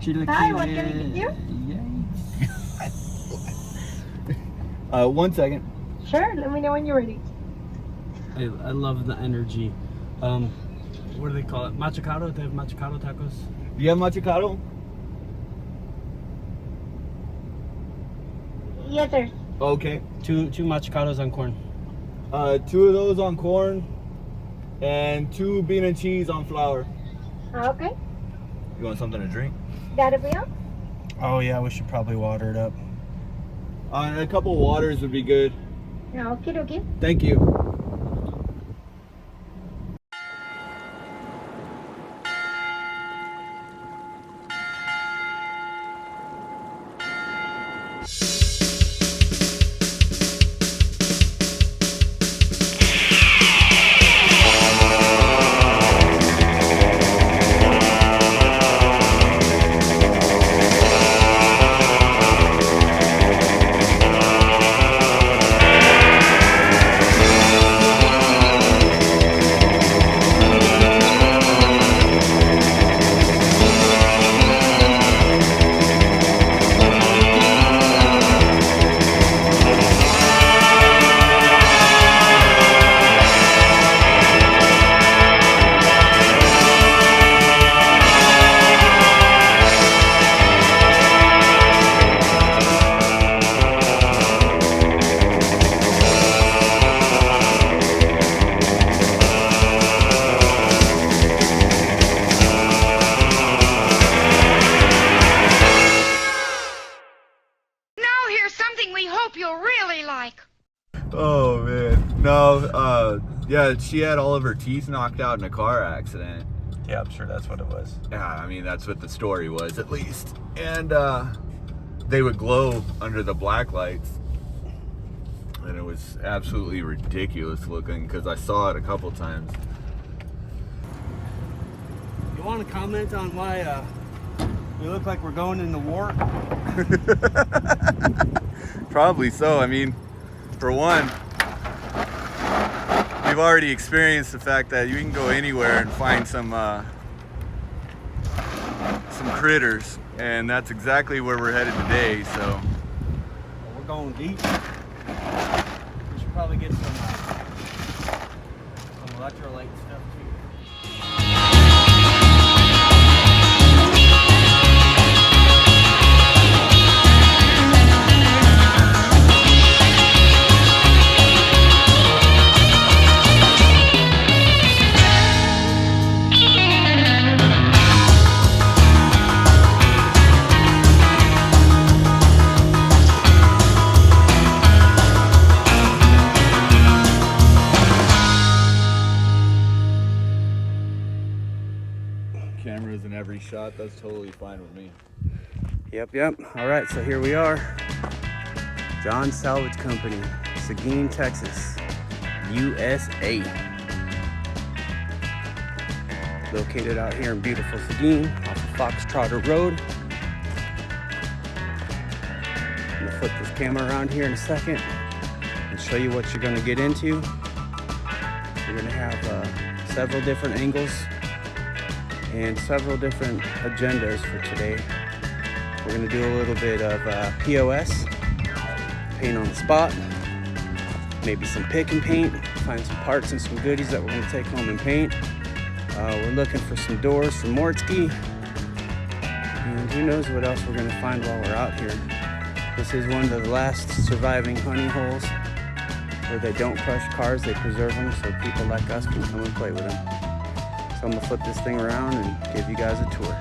Hi, what can I get you? Yay. 1 second. Sure, let me know when you're ready. I love the energy. What do they call it? Machacado? They have machacado tacos? Do you have machacado? Yes, sir. Okay. Two machacados on corn. 2 of those on corn and 2 bean and cheese on flour. Okay. You want something to drink? Got it for you? Oh yeah, we should probably water it up. A couple waters would be good. Okay, okay. Thank you. Oh man, no, yeah, she had all of her teeth knocked out in a car accident. Yeah, I'm sure that's what it was. Yeah, I mean, that's what the story was, at least. And they would glow under the black lights. And it was absolutely ridiculous looking, because I saw it a couple times. You want to comment on why we look like we're going into war? Probably so. I mean, for one, we've already experienced the fact that you can go anywhere and find some critters, and that's exactly where we're headed today. So We're going deep. We should probably get some electrolyte stuff too. cameras in every shot, that's totally fine with me. Yep. All right, so here we are. John Salvage Company, Seguin, Texas, USA. Located out here in beautiful Seguin off of Foxtrotter Road. I'm gonna flip this camera around here in a second and show you what you're gonna get into. You're gonna have several different angles and several different agendas for today. We're gonna do a little bit of POS, paint on the spot, maybe some pick and paint, find some parts and some goodies that we're gonna take home and paint. We're looking for some doors from Mortski, and who knows what else we're gonna find while we're out here. This is one of the last surviving honey holes where they don't crush cars, they preserve them so people like us can come and play with them. So I'm gonna flip this thing around and give you guys a tour.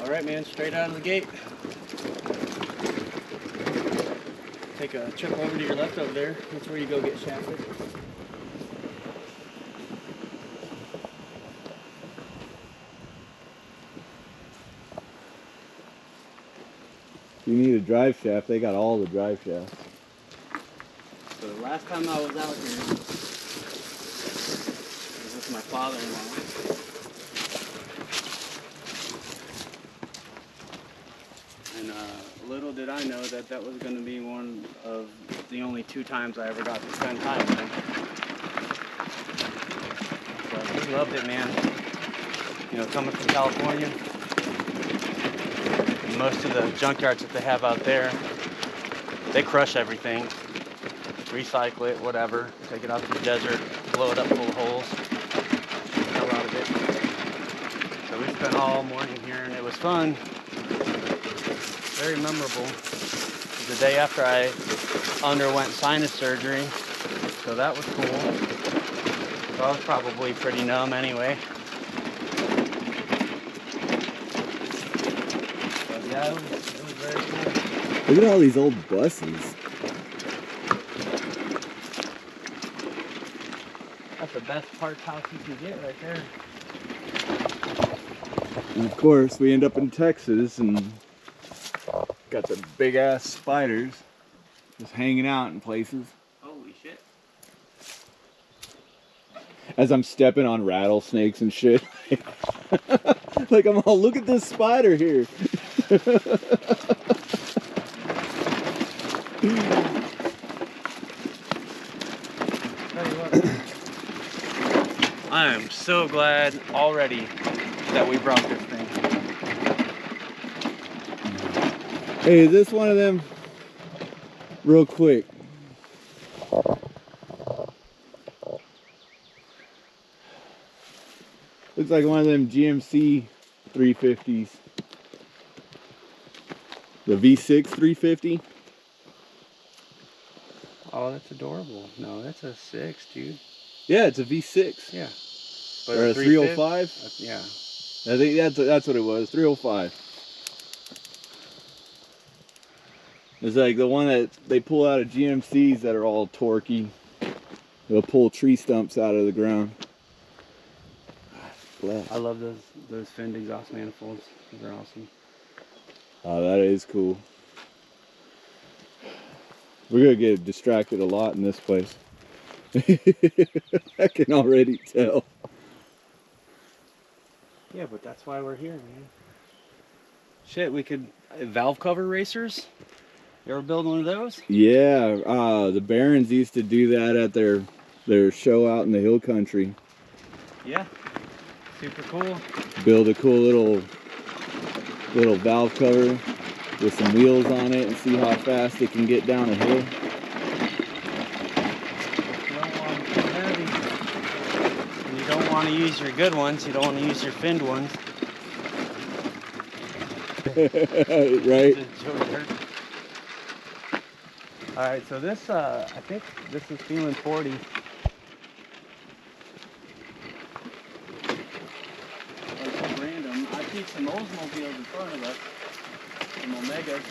All right, man, straight out of the gate. Take a trip over to your left over there. That's where you go get shafted. If you need a drive shaft, they got all the drive shafts. So the last time I was out here was with my father-in-law. And little did I know that that was going to be one of the only 2 times I ever got to spend time with him. So he loved it, man. You know, coming from California, most of the junkyards that they have out there, they crush everything, recycle it, whatever, take it out to the desert, blow it up full of holes, hell out of it. So we spent all morning here and it was fun, very memorable. The day after I underwent sinus surgery, so that was cool. So I was probably pretty numb anyway. Yeah, it was very cool. Look at all these old buses. That's the best parts house you can get right there. And of course, we end up in Texas and got the big ass spiders just hanging out in places. Holy shit. As I'm stepping on rattlesnakes and shit. Like I'm all, look at this spider here. I am so glad already that we brought this thing. Hey, is this one of them? Real quick. Looks like one of them GMC 350s. The V6 350. Oh, that's adorable. No, that's a 6, dude. Yeah, it's a V6. Yeah. Or a 305? Yeah. I think that's what it was, 305. It's like the one that they pull out of GMCs that are all torquey. They'll pull tree stumps out of the ground. I love those Fend exhaust manifolds. They're awesome. Oh, that is cool. We're gonna get distracted a lot in this place. I can already tell. Yeah, but that's why we're here, man. Shit, we could valve cover racers. You ever build one of those? Yeah, the Barons used to do that at their show out in the hill country. Yeah, super cool. Build a cool little valve cover with some wheels on it and see how fast it can get down a hill. You don't want them too heavy. And you don't want to use your good ones. You don't want to use your finned ones. Right? Alright, so this, I think this is feeling 40. Or some random. I see some Oldsmobiles in front of us. Some Omegas.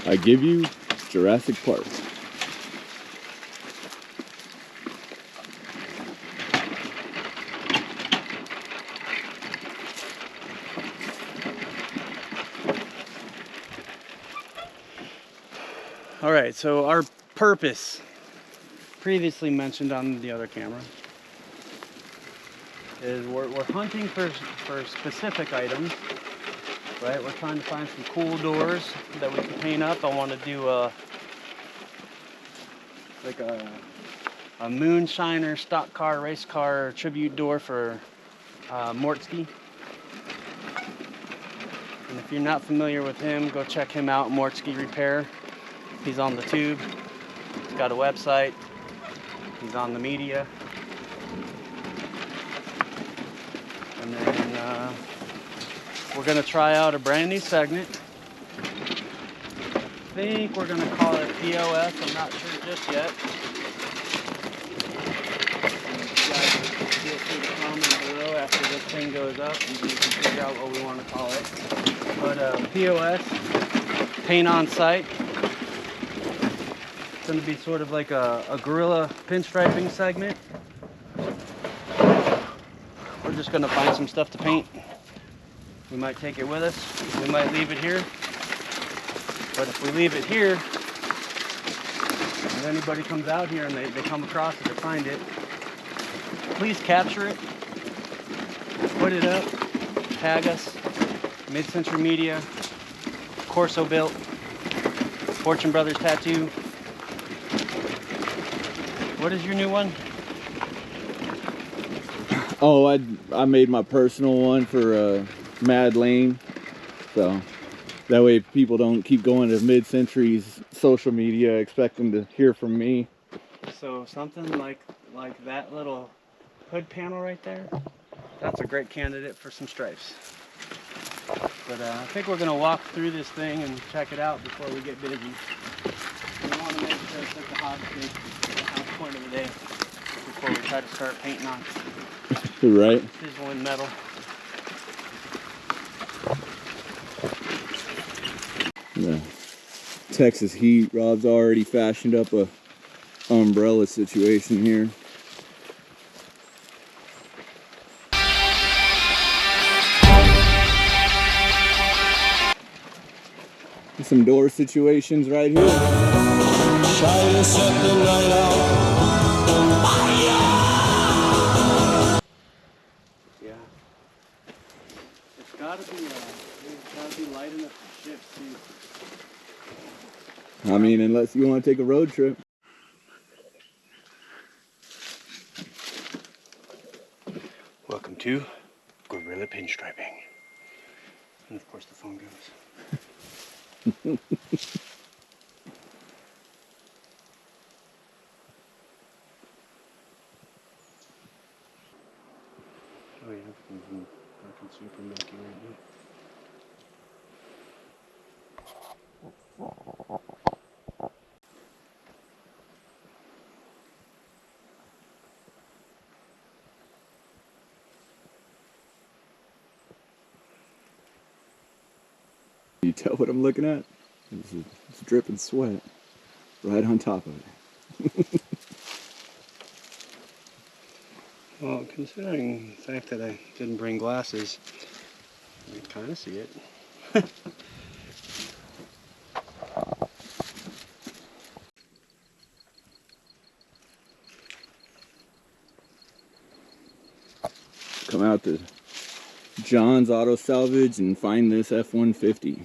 I give you Jurassic Park. All right, so our purpose, previously mentioned on the other camera, is we're hunting for specific items, right? We're trying to find some cool doors that we can paint up. I want to do like a moonshiner stock car, race car tribute door for Mortsky. And if you're not familiar with him, go check him out, Mortsky Repair. He's on the tube. He's got a website. He's on the media. And then we're gonna try out a brand new segment. I think we're gonna call it POS. I'm not sure just yet. thing goes up, and we can figure out what we want to call it. But POS, paint on site. It's going to be sort of like a guerrilla pinstriping segment. We're just going to find some stuff to paint. We might take it with us. We might leave it here. But if we leave it here, and anybody comes out here and they come across it or find it, please capture it, put it up, tag us, Mid-Century Media, Corso Built, Fortune Brothers Tattoo. What is your new one? Oh, I made my personal one for Mad Lane, so that way people don't keep going to Mid-Century's social media expecting to hear from me. So something like that little hood panel right there, that's a great candidate for some stripes. But I think we're going to walk through this thing and check it out before we get busy. We want to make sure it's at the hot point of the day before we try to start painting on Right. sizzling metal. Yeah. Texas heat. Rob's already fashioned up a umbrella situation here. Some door situations right here. Try to set the night out. Yeah. It's gotta be light enough for ships too. I mean, unless you want to take a road trip. Welcome to Guerrilla Pinstriping. And of course the phone goes. Oh yeah, fucking super milky right now. You tell what I'm looking at? It's dripping sweat right on top of it. Well, considering the fact that I didn't bring glasses, I can kind of see it. Come out to John's Auto Salvage and find this F-150.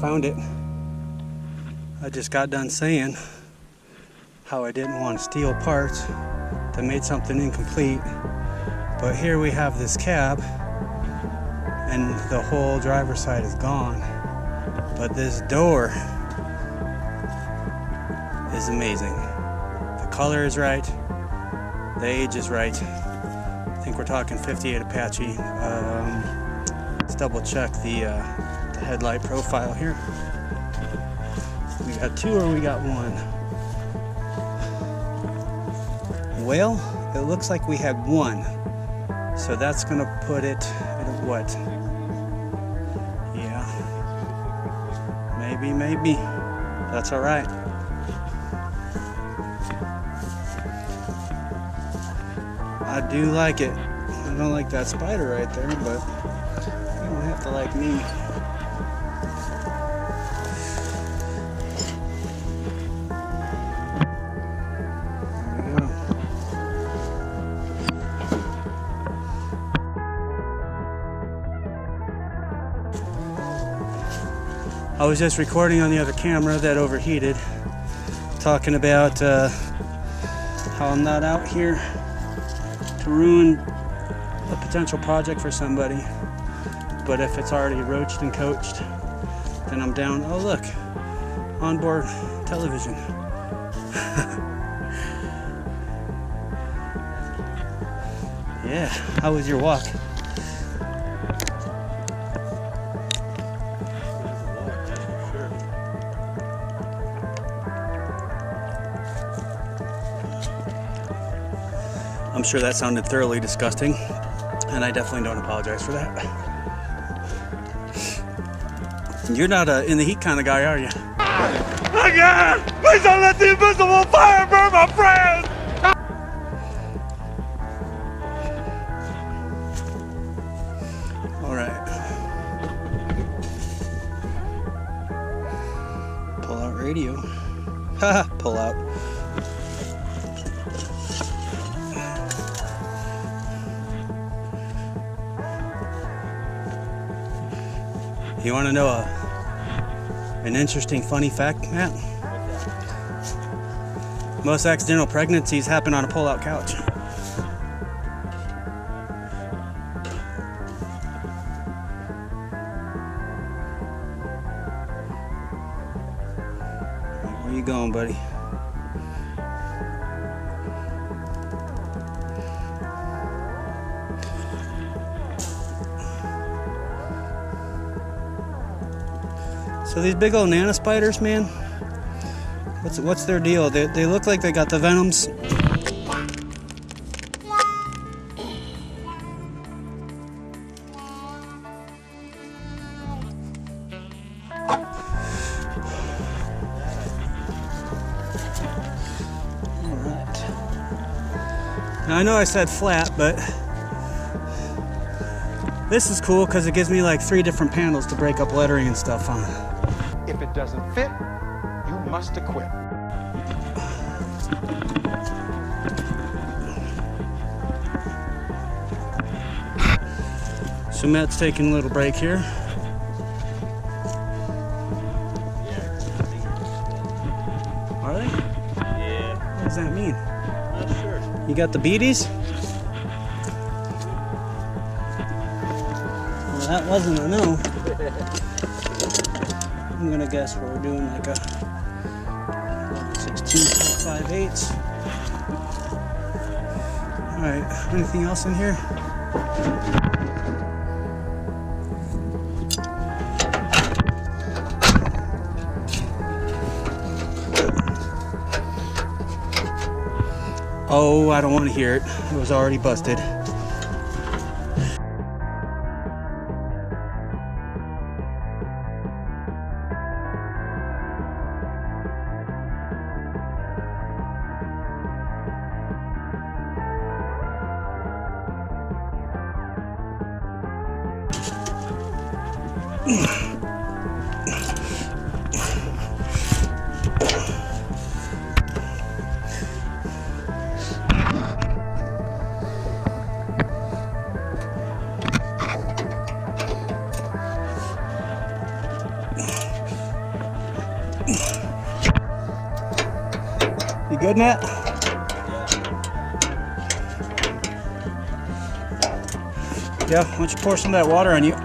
Found it. I just got done saying how I didn't want to steal parts that made something incomplete, but here we have this cab and the whole driver's side is gone, but this door is amazing. The color is right, the age is right. I think we're talking 58 Apache. Let's double check the headlight profile here. We got 2 or we got 1? Well, it looks like we had 1. So that's gonna put it at what? Yeah. Maybe. That's all right. I do like it. I don't like that spider right there, but you don't have to like me. There we go. I was just recording on the other camera that overheated, talking about how I'm not out here to ruin a potential project for somebody, but if it's already roached and coached, then I'm down. Oh look, onboard television. Yeah, how was your walk? I'm sure that sounded thoroughly disgusting, and I definitely don't apologize for that. You're not in the heat kind of guy, are you? Again! Please don't let the invisible fire burn my friends! All right. Pull out radio. Haha, pull out. You want to know an interesting, funny fact, Matt? Most accidental pregnancies happen on a pull-out couch. Where you going, buddy? So these big old nano spiders, man, what's their deal? They look like they got the venoms. All right. Now I know I said flat, but this is cool because it gives me like 3 different panels to break up lettering and stuff on. If it doesn't fit, you must acquit. So Matt's taking a little break here. Are they? Yeah. What does that mean? Not sure. You got the beaties? Well, that wasn't a no. I'm gonna guess we're doing like a 16.58. All right, anything else in here? Oh, I don't want to hear it. It was already busted. You good, Matt? Yeah, why don't you pour some of that water on you?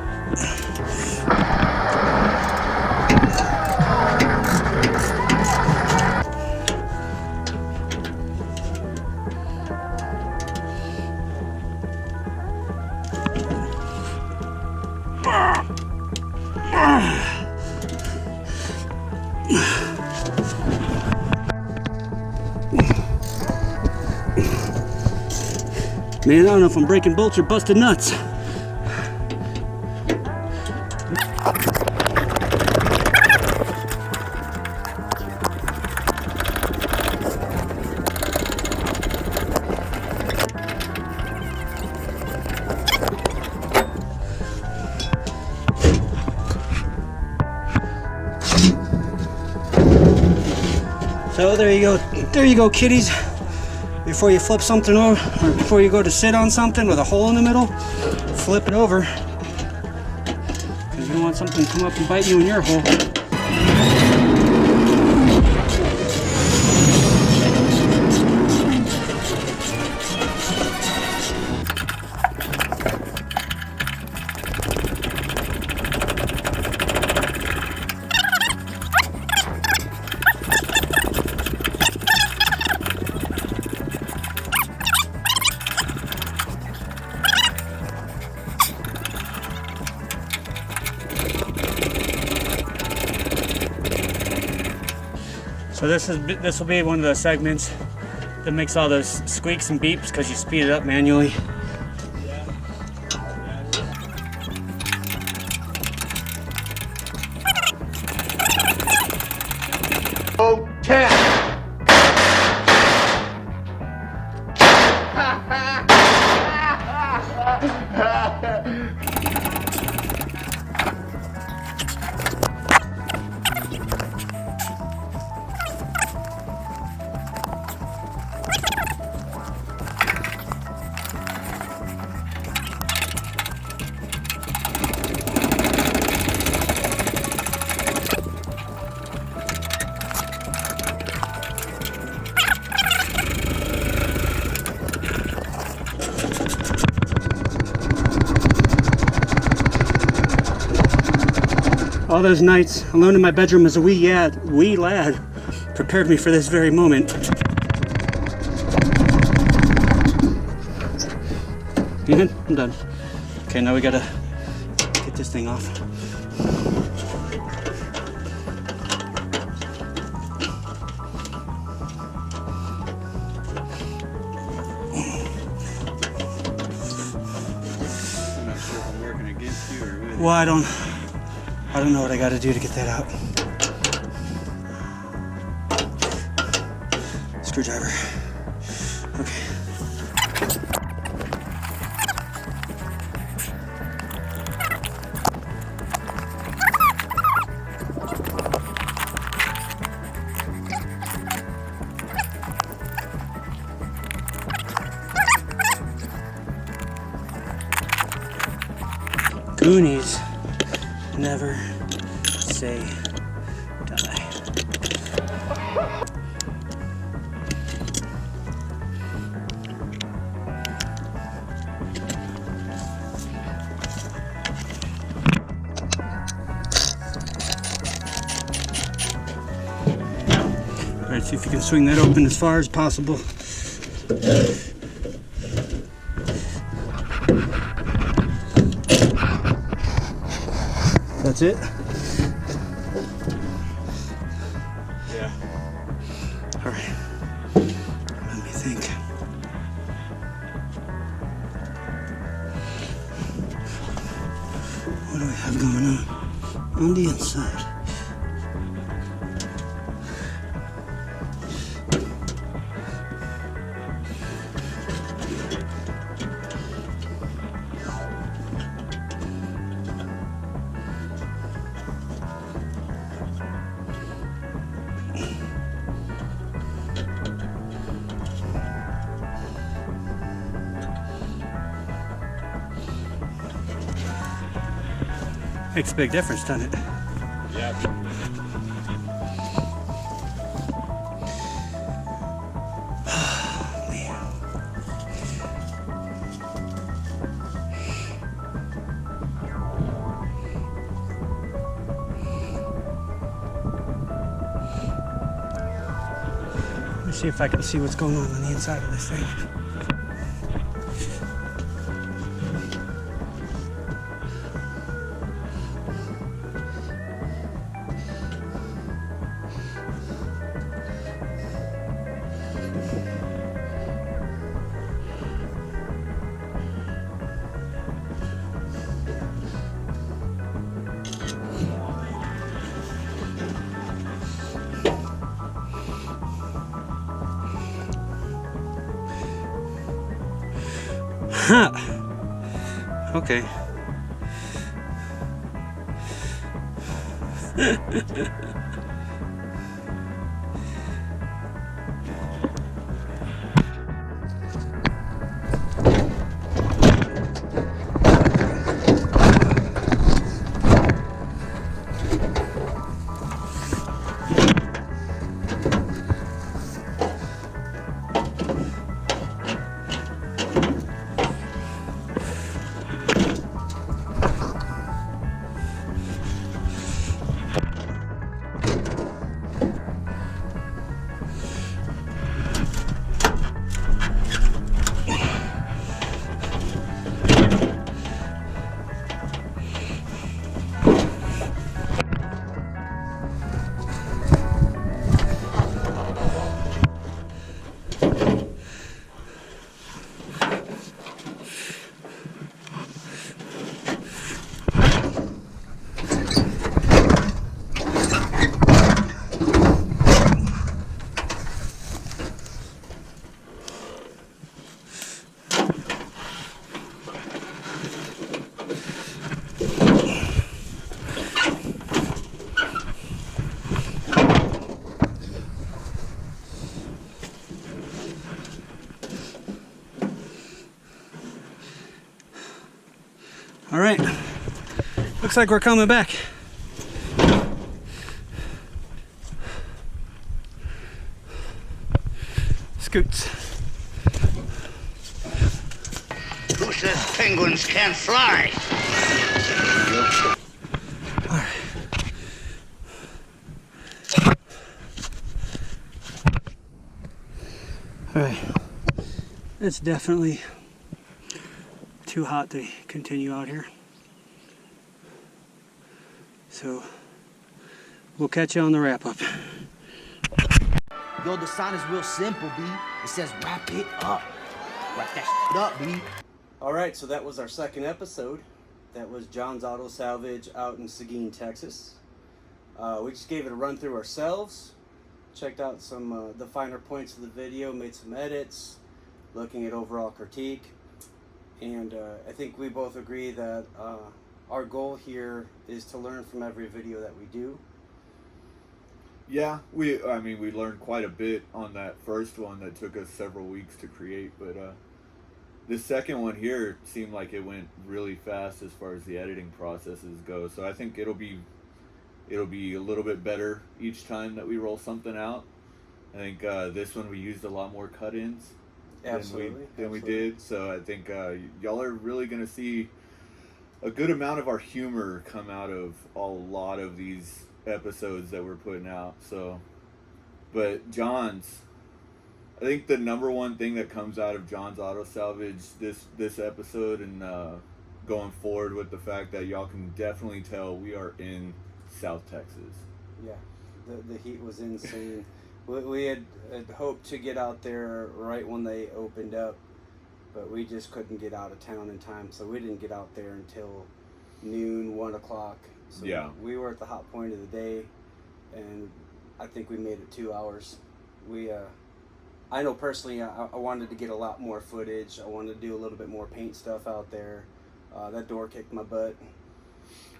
Man, I don't know if I'm breaking bolts or busting nuts. So there you go, kiddies. Before you flip something over, or before you go to sit on something with a hole in the middle, flip it over. Because you don't want something to come up and bite you in your hole. So this will be one of the segments that makes all those squeaks and beeps because you speed it up manually. All those nights alone in my bedroom as a wee lad prepared me for this very moment. And I'm done. Okay, now we gotta get this thing off. I'm not sure if I'm working against you or with you. Well, I don't know what I gotta do to get that out. Screwdriver. Okay. Goonies never say die. All right, see if you can swing that open as far as possible. That's it? Yeah. All right. Let me think. What do we have going on the inside? Makes a big difference, doesn't it? Yeah. Oh, man. Let me see if I can see what's going on the inside of this thing. not. Okay. All right, looks like we're coming back. Scoots. Who says penguins can't fly? All right, it's definitely too hot to continue out here. So we'll catch you on the wrap up. Yo, the sign is real simple, B. It says wrap it up. Wrap that shit up, B. All right, so that was our second episode. That was John's Auto Salvage out in Seguin, Texas. We just gave it a run through ourselves. Checked out some the finer points of the video, made some edits, looking at overall critique. And I think we both agree that our goal here is to learn from every video that we do. Yeah, we learned quite a bit on that first one that took us several weeks to create, but the second one here seemed like it went really fast as far as the editing processes go. So I think it'll be a little bit better each time that we roll something out. I think this one we used a lot more cut-ins than we did. So I think y'all are really going to see a good amount of our humor come out of a lot of these episodes that we're putting out. So, but John's, I think the number one thing that comes out of John's Auto Salvage this episode and going forward with the fact that y'all can definitely tell we are in South Texas. Yeah, the heat was insane. We had hoped to get out there right when they opened up, but we just couldn't get out of town in time, so we didn't get out there until noon, 1 o'clock. So yeah, we were at the hot point of the day, and I think we made it 2 hours. I know personally I wanted to get a lot more footage. I wanted to do a little bit more paint stuff out there. That door kicked my butt.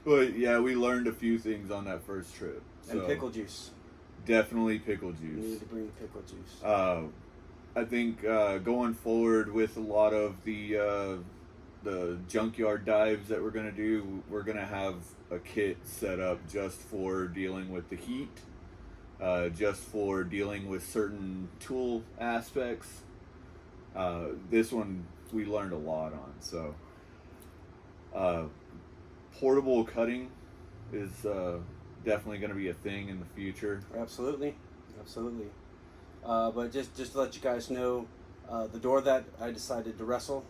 Well, yeah, we learned a few things on that first trip. And pickle juice. Definitely pickle juice. You need to bring pickle juice. I think going forward with a lot of the junkyard dives that we're going to do, we're going to have a kit set up just for dealing with the heat, just for dealing with certain tool aspects. This one we learned a lot on. So portable cutting is definitely going to be a thing in the future. Absolutely. But just to let you guys know, the door that I decided to wrestle,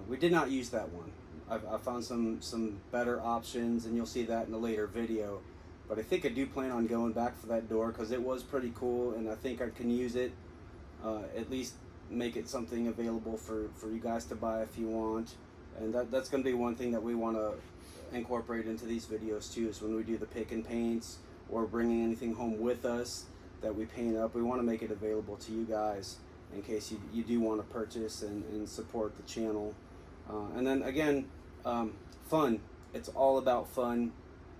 we did not use that one. I found some better options, and you'll see that in a later video. But I think I do plan on going back for that door because it was pretty cool, and I think I can use it, at least make it something available for you guys to buy if you want. And that's going to be one thing that we want to incorporate into these videos too, is when we do the pick and paints or bringing anything home with us that we paint up, we want to make it available to you guys. in case you do want to purchase and support the channel. And then again, fun. It's all about fun.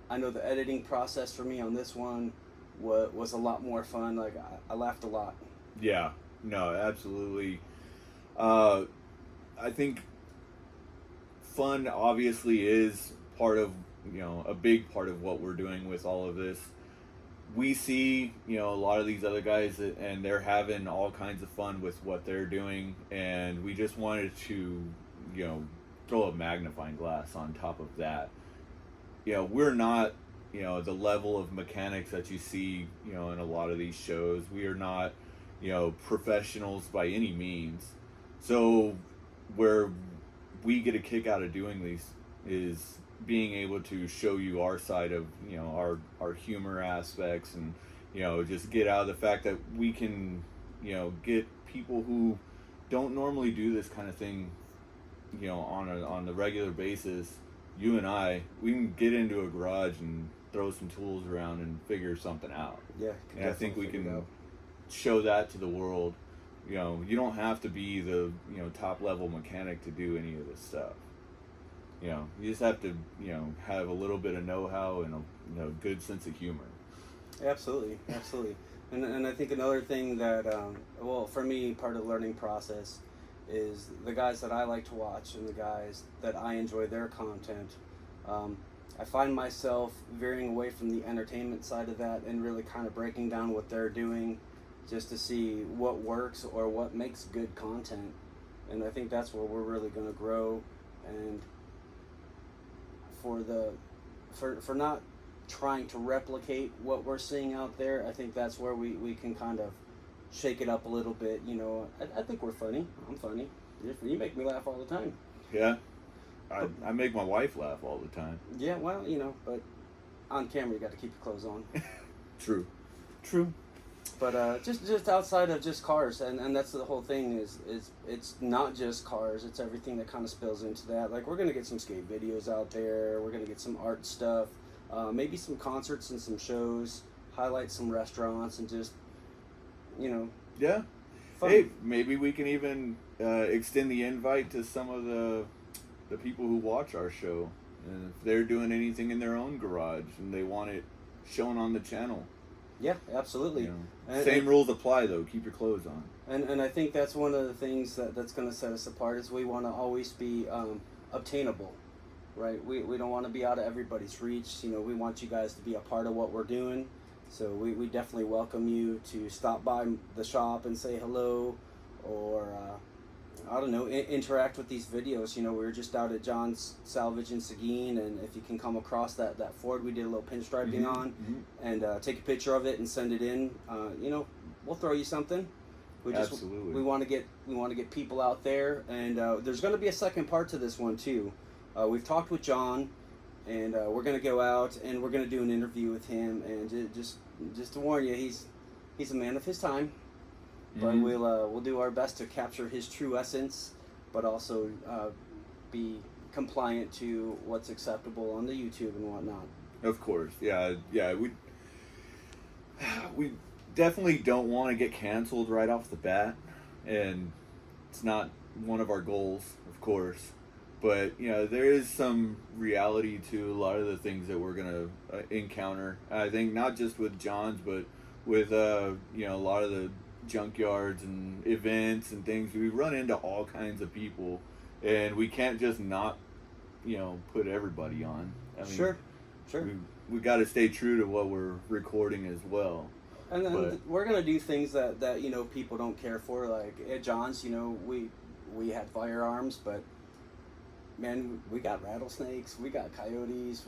I know the editing process for me on this one was a lot more fun. Like I laughed a lot. Yeah, no, absolutely. I think fun obviously is part of, a big part of what we're doing with all of this. We see, a lot of these other guys and they're having all kinds of fun with what they're doing, and we just wanted to, throw a magnifying glass on top of that. We're not, the level of mechanics that you see, in a lot of these shows. We are not, professionals by any means. So where we get a kick out of doing these is being able to show you our side of, our humor aspects, and, just get out of the fact that we can, get people who don't normally do this kind of thing, on the regular basis. You and we can get into a garage and throw some tools around and figure something out. Yeah. And I think we can show that to the world. You don't have to be the, top level mechanic to do any of this stuff. You just have to, have a little bit of know-how and a good sense of humor. Absolutely. And I think another thing that, for me, part of the learning process is the guys that I like to watch and the guys that I enjoy their content. I find myself veering away from the entertainment side of that and really kind of breaking down what they're doing just to see what works or what makes good content. And I think that's where we're really going to grow. And for not trying to replicate what we're seeing out there, I think that's where we can kind of shake it up a little bit. I think we're funny. I'm funny. You make me laugh all the time. Yeah. I make my wife laugh all the time. Yeah, well, but on camera you got to keep your clothes on. True. But just outside of just cars, and that's the whole thing is it's not just cars, it's everything that kind of spills into that. Like, we're going to get some skate videos out there, we're going to get some art stuff, maybe some concerts and some shows, highlight some restaurants, and just, Yeah. fun. Hey, maybe we can even extend the invite to some of the people who watch our show. And if they're doing anything in their own garage and they want it shown on the channel. Yeah, absolutely. Same rules apply, though. Keep your clothes on. And I think that's one of the things that's going to set us apart is we want to always be obtainable, right? We don't want to be out of everybody's reach. We want you guys to be a part of what we're doing. So we definitely welcome you to stop by the shop and say hello, or I don't know, interact with these videos. We were just out at John's Salvage in Seguin, and if you can come across that Ford we did a little pinstriping on, and take a picture of it and send it in, we'll throw you something. Absolutely. We want to get people out there, and there's going to be a second part to this one too. We've talked with John, and we're going to go out and we're going to do an interview with him, and just to warn you, he's a man of his time. But we'll do our best to capture his true essence, but also be compliant to what's acceptable on the YouTube and whatnot. Of course, yeah. We definitely don't want to get canceled right off the bat, and it's not one of our goals, of course. But there is some reality to a lot of the things that we're gonna encounter. I think not just with John's, but with a lot of the junkyards and events and things. We run into all kinds of people, and we can't just not put everybody on. I mean, Sure. We got to stay true to what we're recording as well. And then we're gonna do things that people don't care for. Like at John's, we had firearms, but man, we got rattlesnakes, we got coyotes,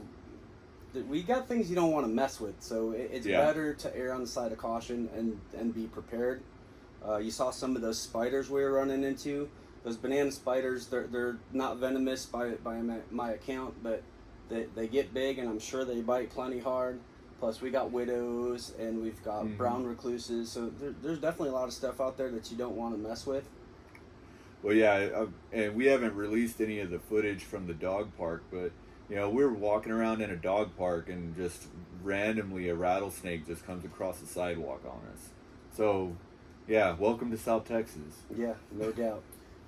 we got things you don't want to mess with. So it's better to err on the side of caution and be prepared. You saw some of those spiders we were running into. Those banana spiders, they're not venomous by my account, but they get big, and I'm sure they bite plenty hard. Plus, we got widows, and we've got brown recluses. So there's definitely a lot of stuff out there that you don't want to mess with. Well, yeah, and we haven't released any of the footage from the dog park, but we were walking around in a dog park, and just randomly a rattlesnake just comes across the sidewalk on us. So, Yeah, welcome to South Texas. Yeah, no doubt.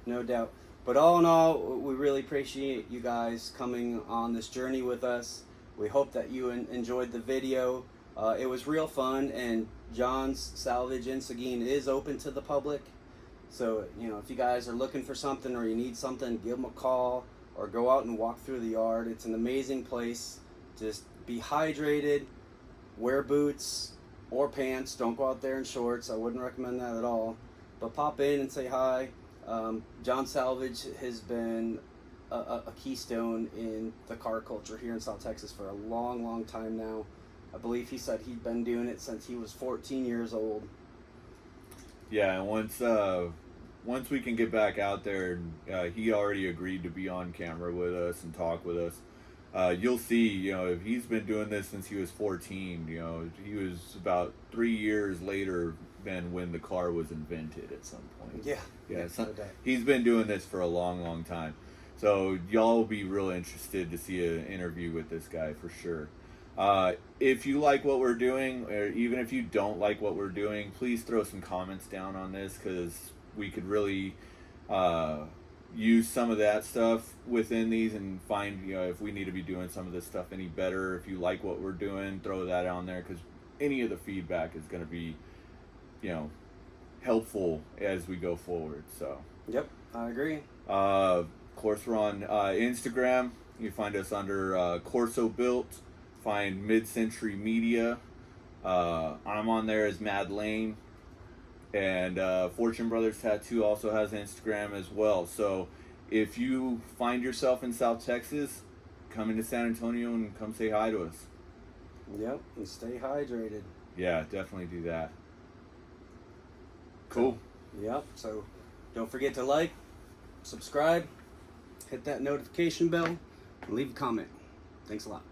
No doubt. But all in all, we really appreciate you guys coming on this journey with us. We hope that you enjoyed the video. It was real fun, and John's Salvage in Seguin is open to the public. So, you know, if you guys are looking for something or you need something, give them a call or go out and walk through the yard. It's an amazing place. Just be hydrated, wear boots or pants. Don't go out there in shorts. I wouldn't recommend that at all. But pop in and say hi. John Salvage has been a keystone in the car culture here in South Texas for a long, long time now. I believe he said he'd been doing it since he was 14 years old. Yeah, and once we can get back out there, he already agreed to be on camera with us and talk with us. You'll see, you know, if he's been doing this since he was 14, you know, he was about 3 years later than when the car was invented at some point. Yeah. He's been doing this for a long, long time. So y'all will be real interested to see an interview with this guy for sure. If you like what we're doing, or even if you don't like what we're doing, please throw some comments down on this, because we could really use some of that stuff within these and find, you know, if we need to be doing some of this stuff any better. If you like what we're doing, throw that on there, because any of the feedback is going to be, you know, helpful as we go forward. So Yep, I agree. of course, we're on Instagram. You find us under Corso Built. Find Mid-Century Media. I'm on there as Mad Lane. And Fortune Brothers Tattoo also has Instagram as well. So if you find yourself in South Texas, come into San Antonio and come say hi to us. Yep, and stay hydrated. Yeah, definitely do that. Cool. Yep, so don't forget to like, subscribe, hit that notification bell, and leave a comment. Thanks a lot.